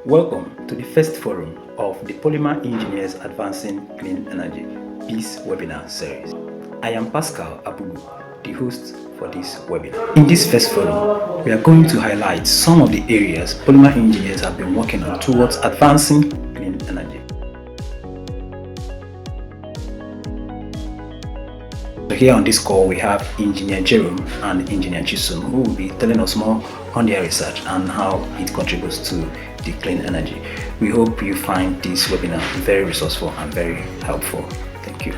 Welcome to the first forum of the Polymer Engineers Advancing Clean Energy Peace webinar series. I am Pascal Abubu, the host for this webinar. In this first forum, we are going to highlight some of the areas polymer engineers have been working on towards advancing clean energy. So here on this call, we have Engineer Jerome and Engineer Chisum, who will be telling us more on their research and how it contributes to the clean energy. We hope you find this webinar very resourceful and very helpful. Thank you.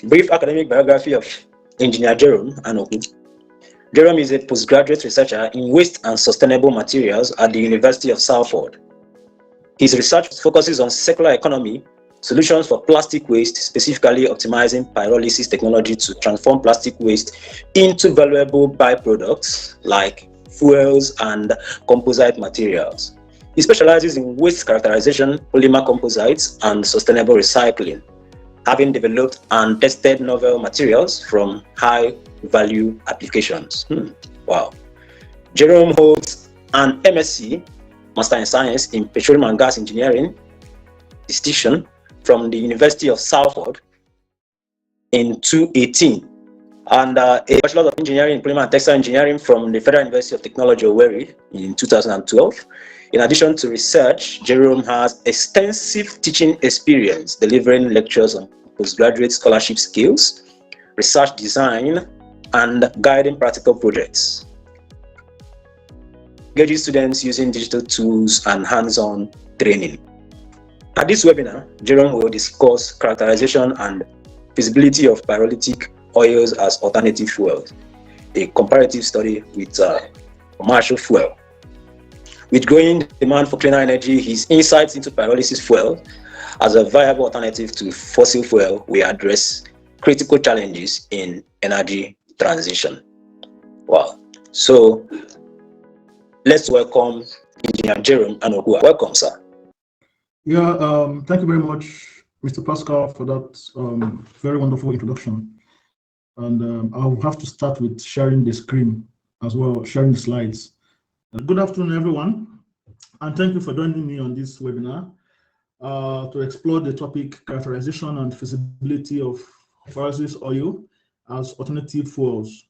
Brief academic biography of Engineer Jerome Anoku. Jerome is a postgraduate researcher in waste and sustainable materials at the University of Salford. His research focuses on circular economy, solutions for plastic waste, specifically optimizing pyrolysis technology to transform plastic waste into valuable byproducts like fuels and composite materials. He specializes in waste characterization, polymer composites, and sustainable recycling, having developed and tested novel materials from high-value applications. Wow. Jerome holds an MSc, Master in Science in Petroleum and Gas Engineering, distinction from the University of Salford in 2018, and a Bachelor of Engineering in Polymer and Textile Engineering from the Federal University of Technology, Owerri in 2012. In addition to research, Jerome has extensive teaching experience delivering lectures on postgraduate scholarship skills, research design, and guiding practical projects, engaging students using digital tools and hands-on training. At this webinar, Jerome will discuss characterization and feasibility of pyrolytic oils as alternative fuels, a comparative study with commercial fuel. With growing demand for cleaner energy, his insights into pyrolysis fuel as a viable alternative to fossil fuel will address critical challenges in energy transition. Wow. So let's welcome Engineer Jerome Anoku. Welcome, sir. Yeah, thank you very much, Mr. Pascal, for that very wonderful introduction. And I'll have to start with sharing the screen as well, sharing the slides. Good afternoon, everyone, and thank you for joining me on this webinar to explore the topic characterization and feasibility of pyrolysis oil as alternative fuels,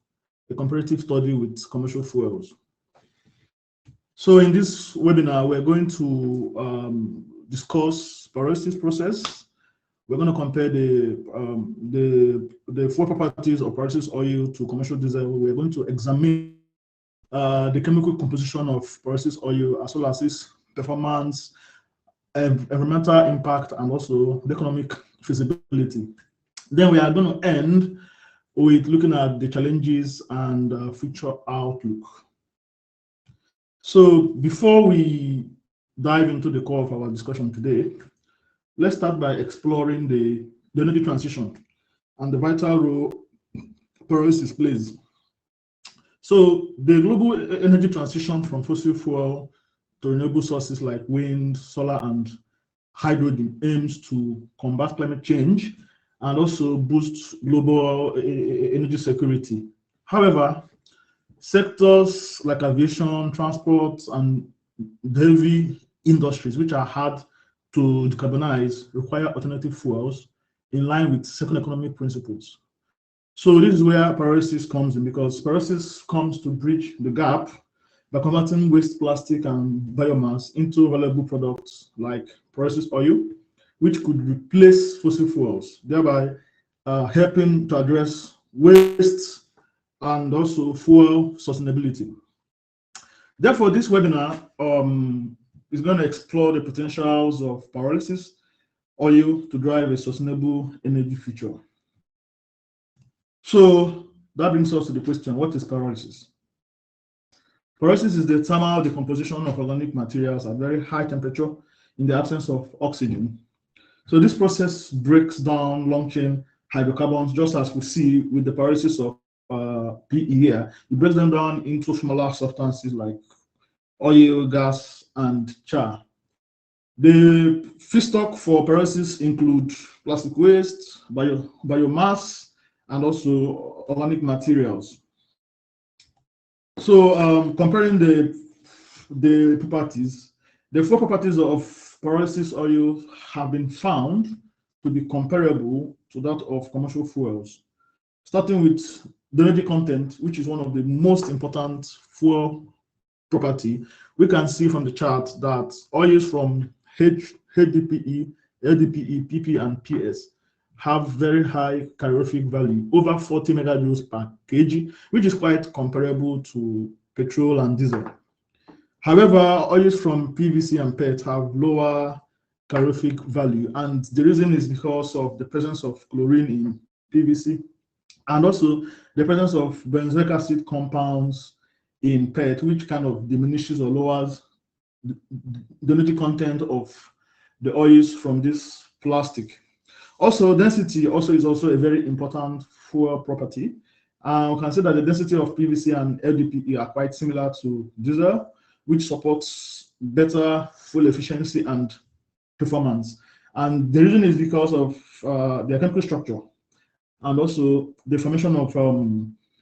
a comparative study with commercial fuels. So in this webinar, we're going to discuss pyrolysis process. We're going to compare the four properties of pyrolysis oil to commercial diesel. We're going to examine the chemical composition of pyrolysis oil, as well as its performance, environmental impact, and also the economic feasibility. Then we are going to end with looking at the challenges and future outlook. So before we dive into the core of our discussion today, let's start by exploring the energy transition and the vital role pyrolysis plays. So the global energy transition from fossil fuel to renewable sources like wind, solar, and hydrogen aims to combat climate change and also boost global energy security. However, sectors like aviation, transport, and heavy industries, which are hard to decarbonize, require alternative fuels in line with circular economy principles. So this is where pyrolysis comes in, because pyrolysis comes to bridge the gap by converting waste plastic and biomass into valuable products like pyrolysis oil, which could replace fossil fuels, thereby helping to address waste and also fuel sustainability. Therefore, this webinar is going to explore the potentials of pyrolysis oil to drive a sustainable energy future. So that brings us to the question, what is pyrolysis? Pyrolysis is the thermal decomposition of organic materials at very high temperature in the absence of oxygen. So this process breaks down long-chain hydrocarbons, just as we see with the pyrolysis of PE here. It breaks them down into smaller substances like oil, gas, and char. The feedstock for pyrolysis include plastic waste, biomass, and also organic materials. So comparing the properties, the four properties of pyrolysis oil have been found to be comparable to that of commercial fuels. Starting with the energy content, which is one of the most important fuel property, we can see from the chart that oils from HDPE, LDPE, PP, and PS have very high calorific value, over 40 megajoules per kg, which is quite comparable to petrol and diesel. However, oils from PVC and PET have lower calorific value, and the reason is because of the presence of chlorine in PVC and also the presence of benzoic acid compounds in PET, which kind of diminishes or lowers the energy content of the oils from this plastic. Also, density is also a very important fuel property. We can say that the density of PVC and LDPE are quite similar to diesel, which supports better fuel efficiency and performance. And the reason is because of their chemical structure and also the formation of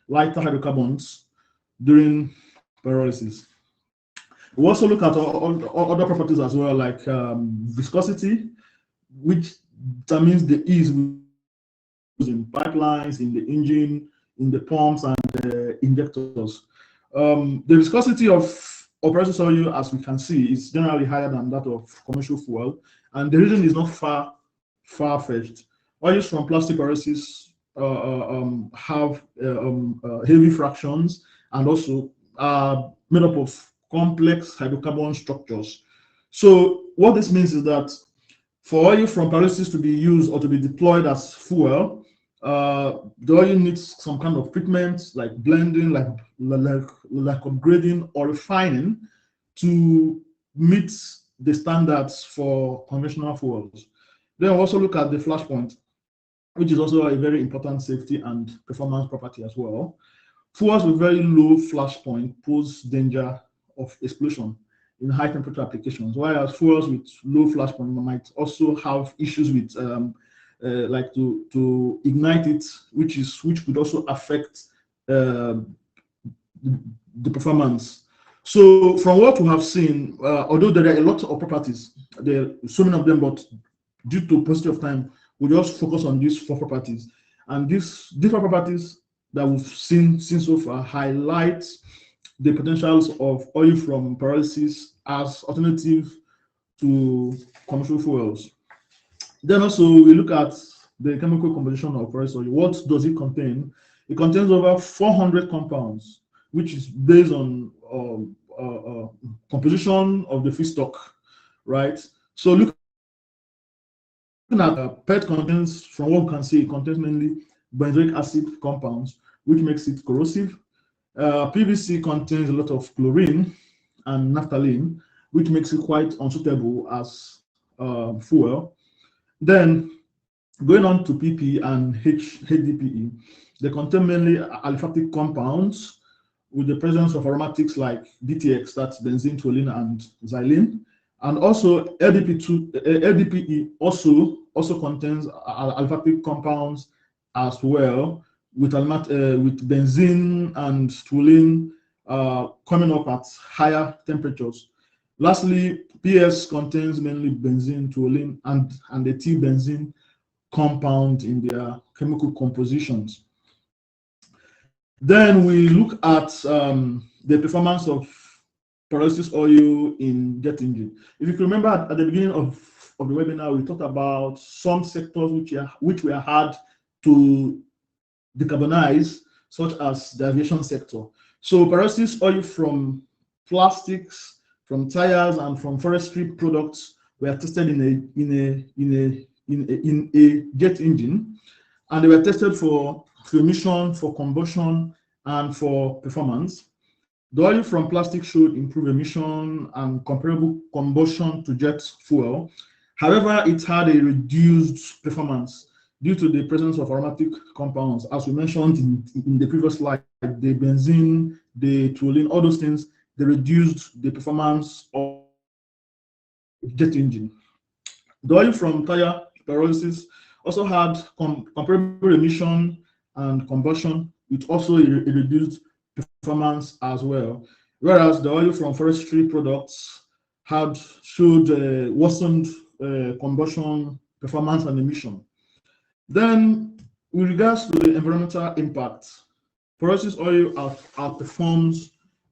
lighter hydrocarbons during pyrolysis. We also look at all other properties as well, like viscosity, which determines the ease in pipelines, in the engine, in the pumps, and injectors. The viscosity of pyrolysis oil, as we can see, is generally higher than that of commercial fuel, and the reason is not far-fetched. Oils from plastic pyrolysis have heavy fractions and also are made up of complex hydrocarbon structures. So what this means is that for oil from pyrolysis to be used or to be deployed as fuel, the oil needs some kind of treatment like blending, like upgrading or refining to meet the standards for conventional fuels. Then we also look at the flash point, which is also a very important safety and performance property as well. Fuels with very low flash point pose danger of explosion in high temperature applications, whereas fuels with low flash point might also have issues with like to ignite it, which could also affect the performance. So from what we have seen, although there are a lot of properties, there are so many of them, but due to paucity of time, we just focus on these four properties. And these different properties that we've seen so far highlight the potentials of oil from pyrolysis as alternative to commercial fuels. Then also we look at the chemical composition of pyrolysis oil. What does it contain? It contains over 400 compounds, which is based on composition of the feedstock, right? So looking at PET contains, from what we can see, it contains mainly benzoic acid compounds, which makes it corrosive. PVC contains a lot of chlorine and naphthalene, which makes it quite unsuitable as fuel. Then going on to PP and HDPE, they contain mainly aliphatic compounds with the presence of aromatics like BTX, that's benzene, toluene, and xylene. And also LDPE also contains aliphatic compounds as well, with benzene and toluene coming up at higher temperatures. Lastly, PS contains mainly benzene, toluene, and the T-benzene compound in their chemical compositions. Then we look at the performance of pyrolysis oil in jet engine. If you can remember at the beginning of the webinar, we talked about some sectors which were hard to decarbonize, such as the aviation sector. So pyrolysis oil from plastics, from tires, and from forestry products were tested in a jet engine, and they were tested for emission, for combustion, and for performance. The oil from plastic showed improved emission and comparable combustion to jet fuel. However, it had a reduced performance due to the presence of aromatic compounds, as we mentioned in the previous slide, the benzene, the toluene, all those things, they reduced the performance of jet engine. The oil from tire pyrolysis also had comparable emission and combustion, with also a reduced performance as well, whereas the oil from forestry products showed worsened combustion performance and emission. Then, with regards to the environmental impact, pyrolysis oil outperforms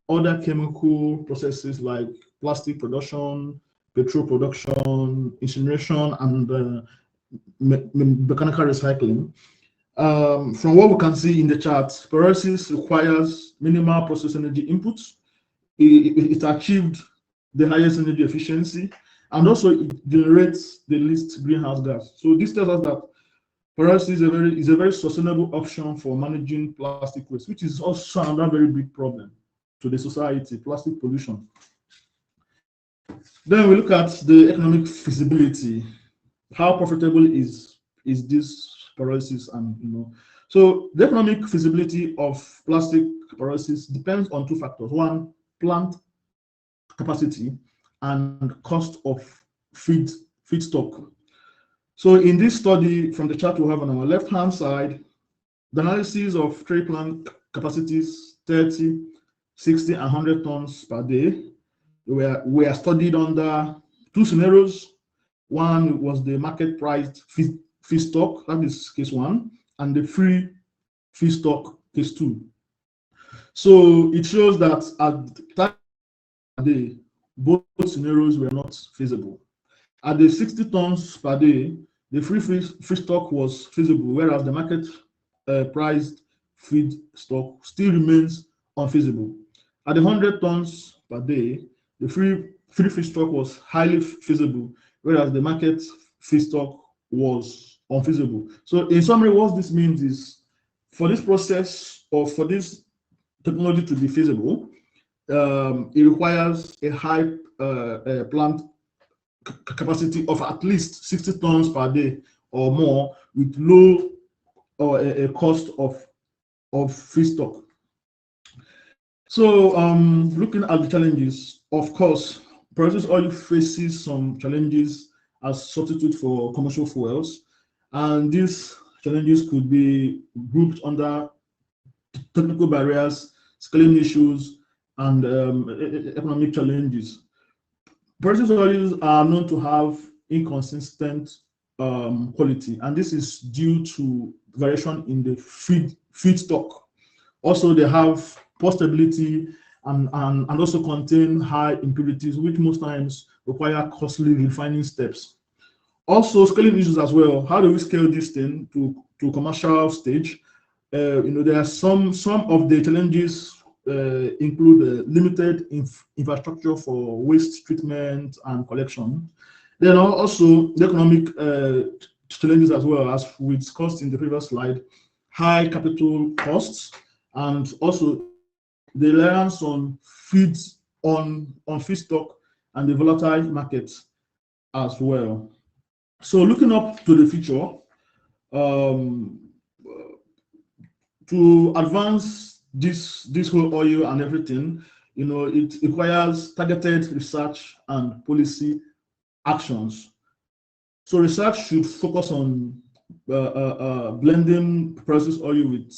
other chemical processes like plastic production, petrol production, incineration, and mechanical recycling. From what we can see in the chart, pyrolysis requires minimal process energy inputs. It achieved the highest energy efficiency, and also it generates the least greenhouse gas. So this tells us that pyrolysis is a very sustainable option for managing plastic waste, which is also another very big problem to the society, plastic pollution. Then we look at the economic feasibility. How profitable is this pyrolysis, and so the economic feasibility of plastic pyrolysis depends on two factors: one, plant capacity, and cost of feedstock. So in this study, from the chart we have on our left hand side, the analysis of three plant capacities, 30, 60, and 100 tons per day, were studied under two scenarios. One was the market priced feedstock, that is case one, and the free feedstock, case two. So it shows that at the time of the day, both scenarios were not feasible. At the 60 tons per day, the free feedstock was feasible, whereas the market priced feedstock still remains unfeasible. At the 100 tons per day, the free feedstock was highly feasible, whereas the market feedstock was unfeasible. So in summary, what this means is, for this process, or for this technology to be feasible, it requires a high plant capacity of at least 60 tons per day or more, with low or a cost of feedstock. So looking at the challenges, of course, pyrolysis oil faces some challenges as substitute for commercial fuels, and these challenges could be grouped under technical barriers, scaling issues, and economic challenges. Pyrolysis oils are known to have inconsistent quality, and this is due to variation in the feedstock. Also, they have poor stability and also contain high impurities, which most times require costly refining steps. Also, scaling issues as well. How do we scale this thing to commercial stage? There are some of the challenges include limited infrastructure for waste treatment and collection. Then also the economic challenges as well, as we discussed in the previous slide, high capital costs, and also the reliance on feedstock and the volatile markets as well. So looking up to the future, to advance this whole oil and everything, it requires targeted research and policy actions. So research should focus on blending processed oil with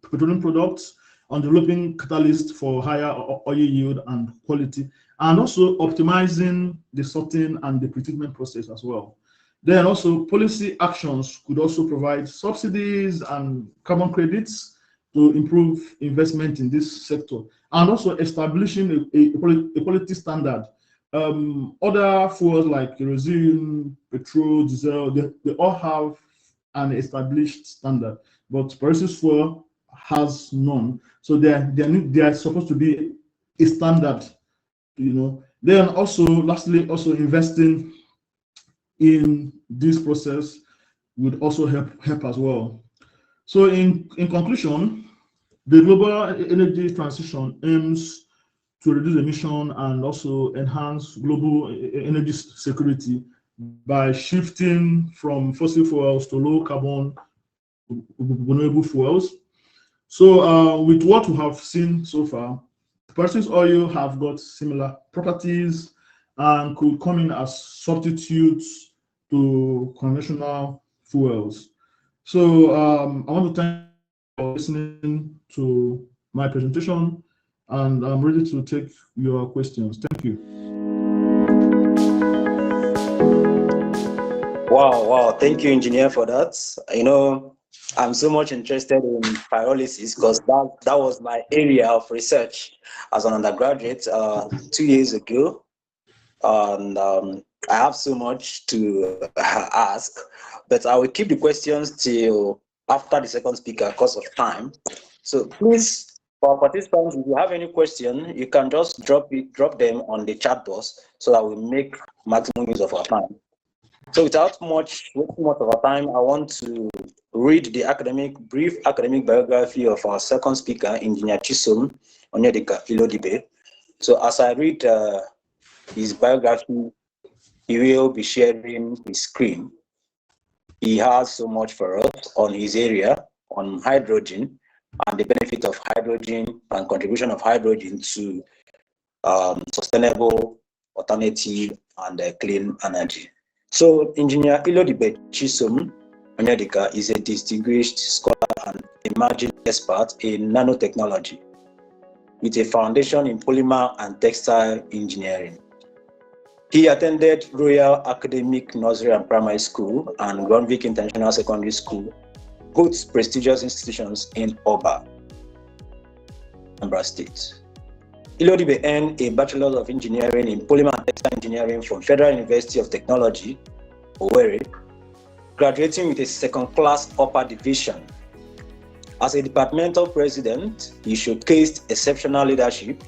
petroleum products, on developing catalysts for higher oil yield and quality, and also optimizing the sorting and the pretreatment process as well. Then also policy actions could also provide subsidies and carbon credits to improve investment in this sector, and also establishing a quality standard. Other fuels like kerosene, petrol, diesel, they all have an established standard, but pyrolysis fuel has none. So they are supposed to be a standard, Then also, lastly, also investing in this process would also help as well. So in conclusion, the global energy transition aims to reduce emission and also enhance global energy security by shifting from fossil fuels to low carbon renewable fuels. So with what we have seen so far, pyrolysis oil have got similar properties and could come in as substitutes to conventional fuels. So I want to thank you for listening to my presentation, and I'm ready to take your questions. Thank you. Wow. Thank you, engineer, for that. I'm so much interested in pyrolysis because that was my area of research as an undergraduate 2 years ago. And I have so much to ask, but I will keep the questions till after the second speaker because of time. So please, for our participants, if you have any question, you can just drop them on the chat box so that we make maximum use of our time. So without wasting much of our time, I want to read the brief academic biography of our second speaker, Engineer Chisom Onyedika Ilodibe. So as I read his biography, he will be sharing his screen. He has so much for us on his area on hydrogen and the benefit of hydrogen and contribution of hydrogen to sustainable, alternative, and clean energy. So, Engineer Ilodibe Chisom Onyedika is a distinguished scholar and emerging expert in nanotechnology with a foundation in polymer and textile engineering. He attended Royal Academic Nursery and Primary School and Grunwick International Secondary School, both prestigious institutions in Oba, Anambra State. Ilodibe earned a Bachelor of Engineering in Polymer and Textile Engineering from Federal University of Technology, Owerri, graduating with a second-class upper division. As a departmental president, he showcased exceptional leadership,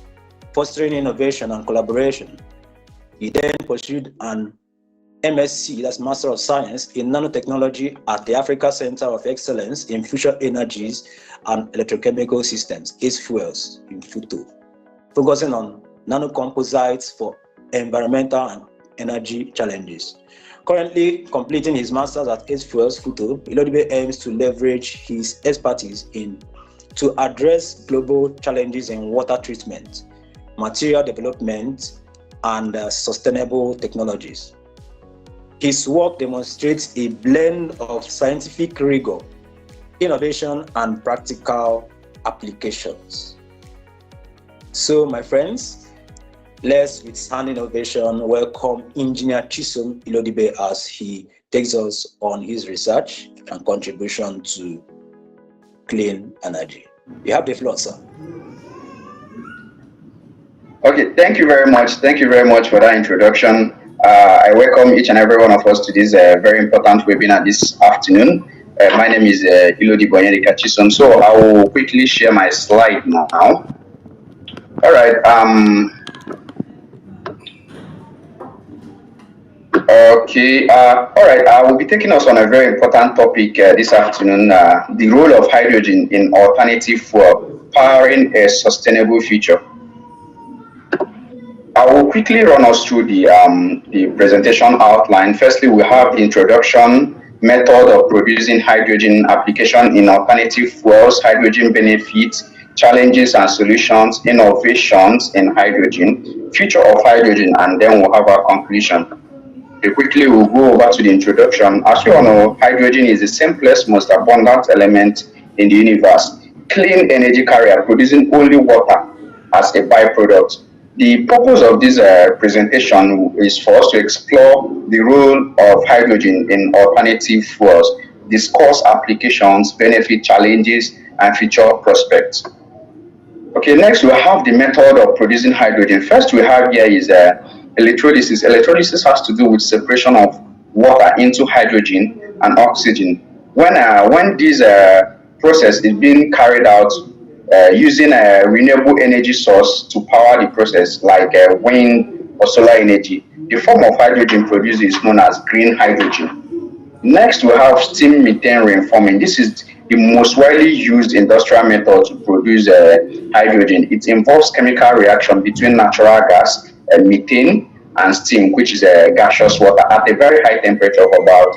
fostering innovation and collaboration. He then pursued an MSc, that's Master of Science, in Nanotechnology at the Africa Center of Excellence in Fusion Energies and Electrochemical Systems, ACE Fuels, in Futo, focusing on nanocomposites for environmental and energy challenges. Currently completing his master's at ACE Fuels, Futo, Ilodibe aims to leverage his expertise to address global challenges in water treatment, material development, and sustainable technologies. His work demonstrates a blend of scientific rigor, innovation, and practical applications. So, my friends, let's, with standing ovation, welcome Engineer Chisom Ilodibe as he takes us on his research and contribution to clean energy. You have the floor, sir. Okay, thank you very much. Thank you very much for that introduction. I welcome each and every one of us to this very important webinar this afternoon. My name is Ilodibe Onyedika Chisom. So I will quickly share my slide now. All right. Okay. All right. I will be taking us on a very important topic this afternoon: the role of hydrogen in alternative fuel powering a sustainable future. I will quickly run us through the presentation outline. Firstly, we have the introduction, method of producing hydrogen, application in alternative fuels, hydrogen benefits, challenges and solutions, innovations in hydrogen, future of hydrogen, and then we'll have our conclusion. Quickly, we'll go over to the introduction. As you all know, hydrogen is the simplest, most abundant element in the universe. Clean energy carrier producing only water as a byproduct. The purpose of this presentation is for us to explore the role of hydrogen in alternative fuels, discuss applications, benefit, challenges, and future prospects. Okay, next we have the method of producing hydrogen. First we have here is electrolysis. Electrolysis has to do with separation of water into hydrogen and oxygen. When this process is being carried out using a renewable energy source to power the process, like wind or solar energy, the form of hydrogen produced is known as green hydrogen. Next, we have steam methane reforming. This is the most widely used industrial method to produce hydrogen. It involves chemical reaction between natural gas, methane, and steam, which is gaseous water, at a very high temperature of about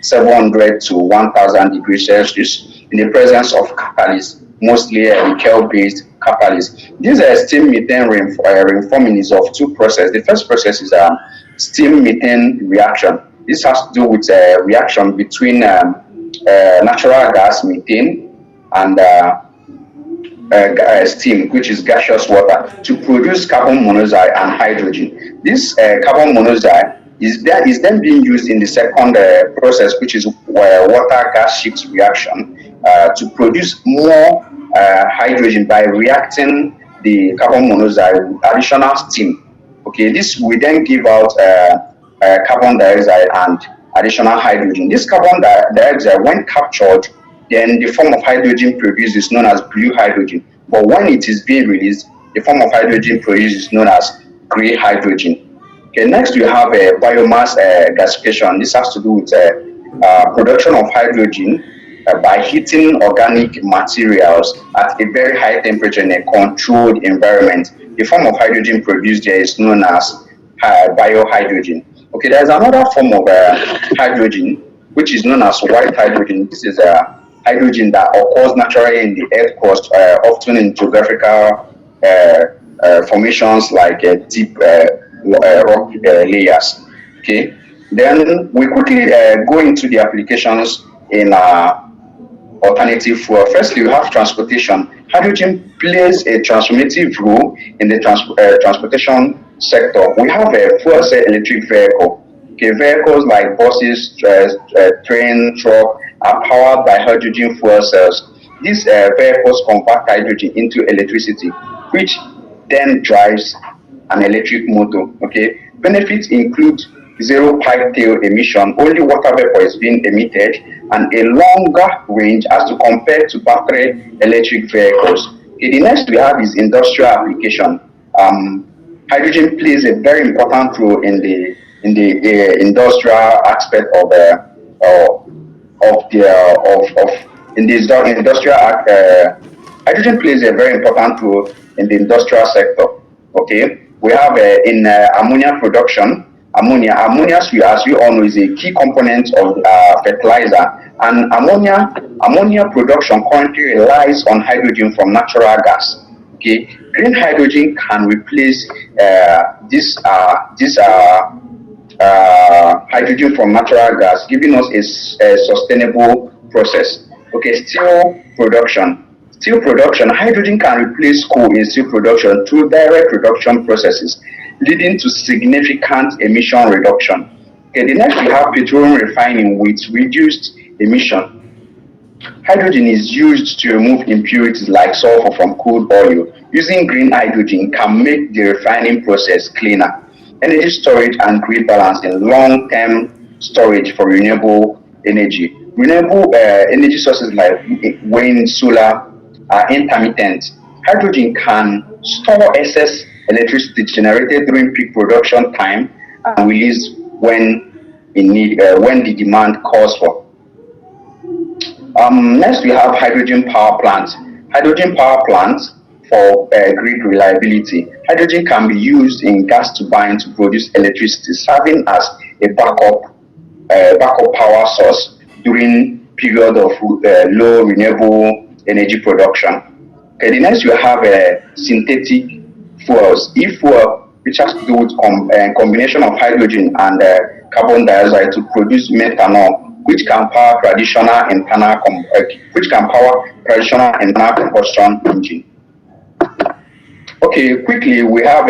700 to 1000 degrees Celsius in the presence of catalysts, mostly nickel-based catalysts. This steam methane reforming is of two processes. The first process is steam methane reaction. This has to do with a reaction between natural gas, methane, and steam, which is gaseous water, to produce carbon monoxide and hydrogen. This carbon monoxide is then being used in the second process, which is water gas shift reaction, to produce more hydrogen by reacting the carbon monoxide with additional steam. Okay, this will then give out carbon dioxide and additional hydrogen. This carbon dioxide, when captured, then the form of hydrogen produced is known as blue hydrogen. But when it is being released, the form of hydrogen produced is known as gray hydrogen. Okay, next we have biomass gasification. This has to do with production of hydrogen by heating organic materials at a very high temperature in a controlled environment. The form of hydrogen produced there is known as biohydrogen. Okay, there's another form of hydrogen which is known as white hydrogen. This is hydrogen that occurs naturally in the earth crust, often in geographical formations like deep rock layers. Okay, then we quickly go into the applications in alternative fuel. Firstly, we have transportation. Hydrogen plays a transformative role in the transportation sector. We have a fuel cell electric vehicle. Okay, vehicles like buses, train, truck are powered by hydrogen fuel cells. These vehicles convert hydrogen into electricity, which then drives an electric motor. Okay, benefits include zero pipe tail emission, only water vapor is being emitted, and a longer range as to compare to battery electric vehicles. Okay, the next we have is industrial application. Hydrogen plays a very important role in the industrial aspect of industrial hydrogen plays a very important role in the industrial sector. Okay, we have in ammonia production. Ammonia, as you all know, is a key component of fertilizer, and ammonia production currently relies on hydrogen from natural gas. Okay, green hydrogen can replace this hydrogen from natural gas, giving us a sustainable process. Okay, steel production. Hydrogen can replace coal in steel production through direct reduction processes, leading to significant emission reduction. Okay, the next we have petroleum refining with reduced emission. Hydrogen is used to remove impurities like sulfur from crude oil. Using green hydrogen can make the refining process cleaner. Energy storage and grid balance in long-term storage for renewable energy. Renewable energy sources like wind, solar are intermittent. Hydrogen can store excess electricity generated during peak production time and released when the demand calls for. Next, we have hydrogen power plants. Hydrogen power plants for grid reliability. Hydrogen can be used in gas turbine to produce electricity, serving as a backup power source during period of low renewable energy production. Okay, the next we have synthetic fuels. E-fuel, which has to do with combination of hydrogen and carbon dioxide to produce methanol, which can power traditional internal combustion engine. Okay, quickly we have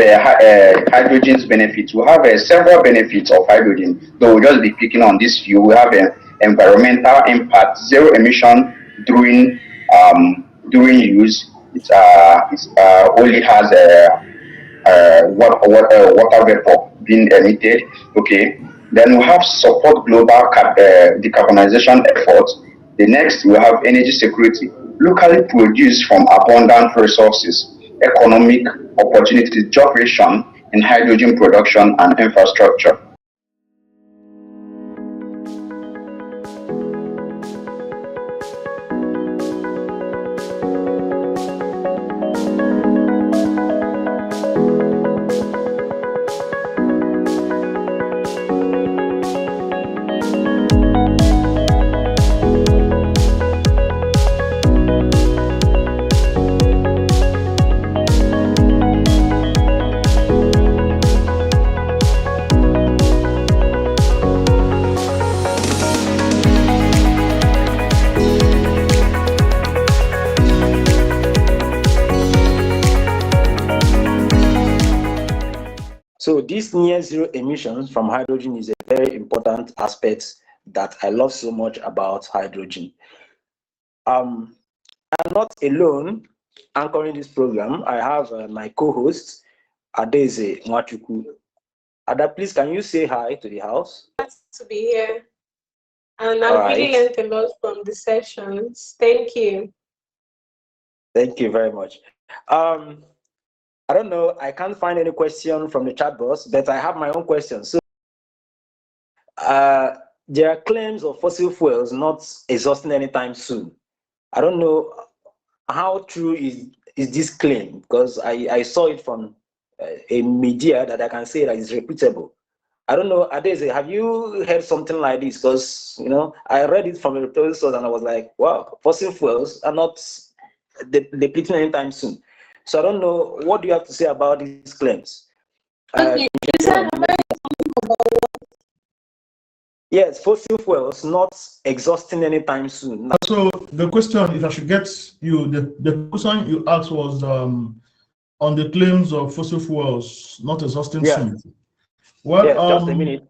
hydrogen's benefits. We have several benefits of hydrogen, though we'll just be picking on this few. We have environmental impact, zero emission during use. It only has water vapor being emitted. Okay, then we have support global decarbonization efforts. The next we have energy security, locally produced from abundant resources, economic opportunities, job creation in hydrogen production and infrastructure. So this near zero emissions from hydrogen is a very important aspect that I love so much about hydrogen. I'm not alone anchoring this program. I have my co-host, Adeze Mwachuku. Ada, please, can you say hi to the house? To be here. And All I've really right. learned a lot from the sessions. Thank you. Thank you very much. I don't know, I can't find any question from the chat box, but I have my own question. So there are claims of fossil fuels not exhausting anytime soon. I don't know how true is this claim, because I saw it from a media that I can say that is reputable. I don't know, Adeze, have you heard something like this? Because, you know, I read it from a reputable source and I was like, wow, fossil fuels are not depleting anytime soon. So I don't know, what do you have to say about these claims? Okay, you said Yes, fossil fuels not exhausting anytime soon. So the question, if I should get you, the question you asked was on the claims of fossil fuels not exhausting Yes, soon. Well, yes, just a minute.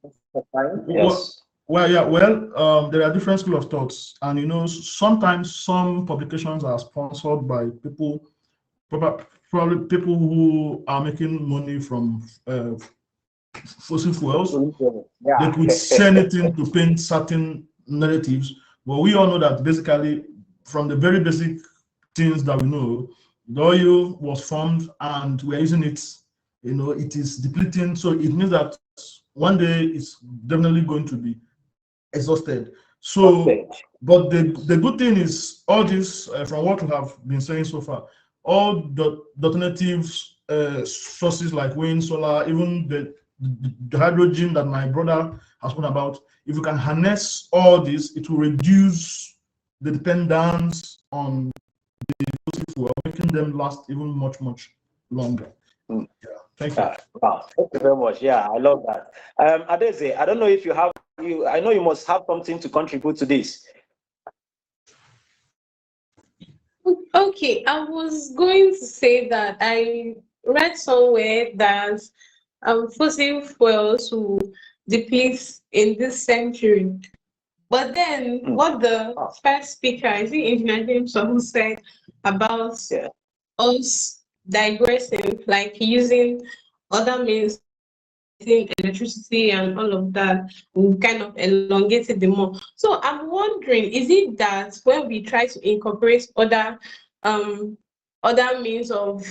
Yes. there are different school of thoughts, and you know, sometimes some publications are sponsored by people, probably people who are making money from fossil fuels. They Yeah. could say anything to paint certain narratives, but we all know that basically, from the very basic things that we know, the oil was formed and we're using it. You know, it is depleting, so it means that one day it's definitely going to be exhausted. So, Okay. but the good thing is all this, from what we have been saying so far, all the alternatives sources like wind, solar, even the hydrogen that my brother has spoken about, if you can harness all this, it will reduce the dependence on fossil fuel, making them last even much longer. Mm. Yeah, thank you. Wow, thank you very much. Yeah, I love that. Adeze, I don't know if I know you must have something to contribute to this. okay. I was going to say that I read somewhere that fossil fuels will deplete in this century. But then, Mm. what the first speaker, I think Engineer James, who said about Yeah. us digressing, like using other means, electricity and all of that, will kind of elongate it the more. So I'm wondering, is it that when we try to incorporate um other means of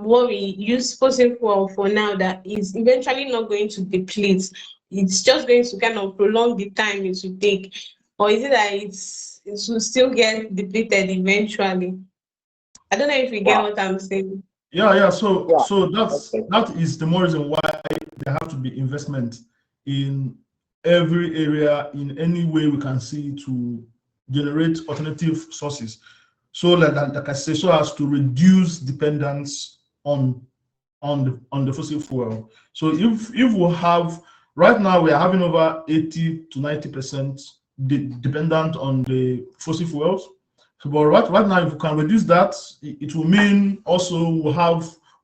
what we use fossil fuel for now that is eventually not going to deplete? It's just going to kind of prolong the time it will take, or is it that it will still get depleted eventually? I don't know if you get Wow. what I'm saying. Yeah. So Yeah. that's Okay. that is the more reason why there have to be investment in every area in any way we can see to generate alternative sources. So like I say, so as to reduce dependence on the fossil fuel. So if we have right now we are having over 80 to 90% dependent on the fossil fuels. So, but right now, if we can reduce that, it will mean also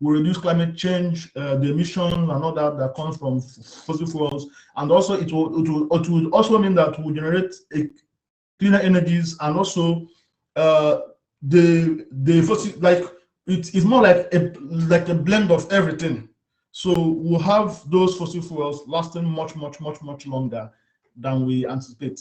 we reduce climate change, the emissions and all that comes from fossil fuels, and also it will also mean that we generate cleaner energies, and also the fossil, like it's more like a blend of everything. So we'll have those fossil fuels lasting much longer than we anticipate.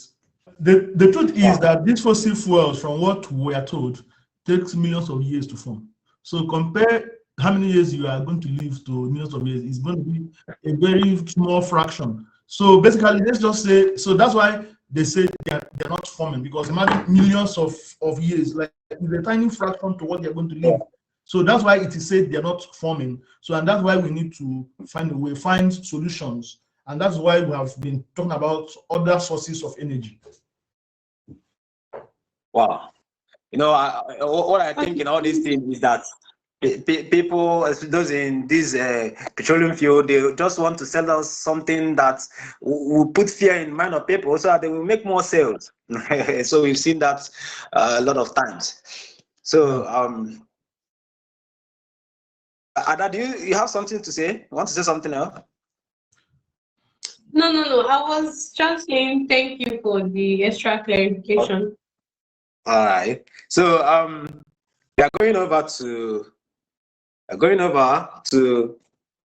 The truth is that these fossil fuels, from what we are told, takes millions of years to form. So compare how many years you are going to live to millions of years, it's going to be a very small fraction. So basically, let's just say, so that's why they say they're not forming, because imagine millions of years, like it's a tiny fraction to what they're going to Yeah. live. So that's why it is said they're not forming. So, and that's why we need to find a way, find solutions. And that's why we have been talking about other sources of energy. Wow. You know, what I think in all these things is that people, those in this petroleum field, they just want to sell us something that will put fear in mind of people so that they will make more sales. So we've seen that a lot of times. So Ada, do you have something to say? You want to say something else? No, no, no. I was just saying thank you for the extra clarification. All right. So we are going over to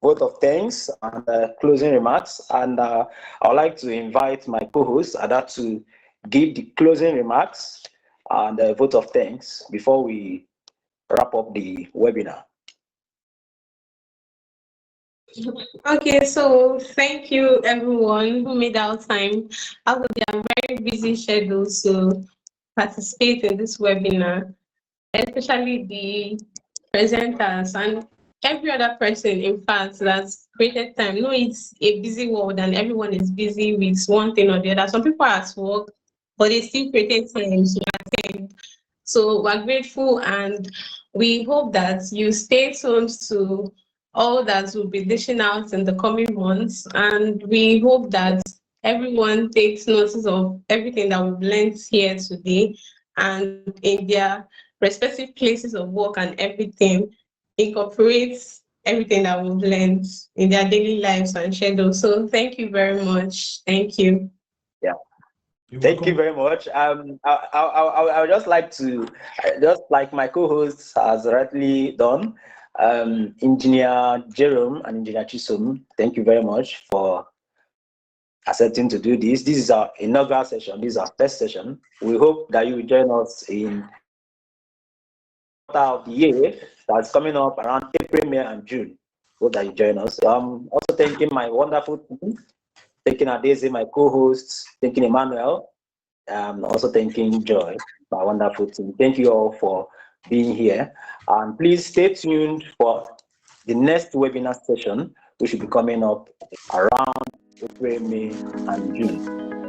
vote of thanks and closing remarks. And I would like to invite my co-host Ada to give the closing remarks and vote of thanks before we wrap up the webinar. Okay, so thank you everyone who made out time out of their very busy schedules to participate in this webinar, especially the presenters and every other person, in fact, that's created time. No, it's a busy world and everyone is busy with one thing or the other. Some people are at work, but they still created time to attend. So we're grateful and we hope that you stay tuned to all that will be dishing out in the coming months. And we hope that everyone takes notice of everything that we've learned here today and in their respective places of work and everything incorporates everything that we've learned in their daily lives and schedules. So thank you very much. Thank you. Yeah. You're Thank you welcome. very much. I would just like to, just like my co-host has rightly done, Engineer Jerome and Engineer Chisom, thank you very much for accepting to do this. This is our inaugural session. This is our first session. We hope that you will join us in of the year that's coming up around April, May, and June. Hope that you join us. Also thanking my wonderful team, thanking Adese, my co-hosts, thanking Emmanuel, also thanking Joy, my wonderful team. Thank you all for being here. And please stay tuned for the next webinar session, which will be coming up around April, May, and June.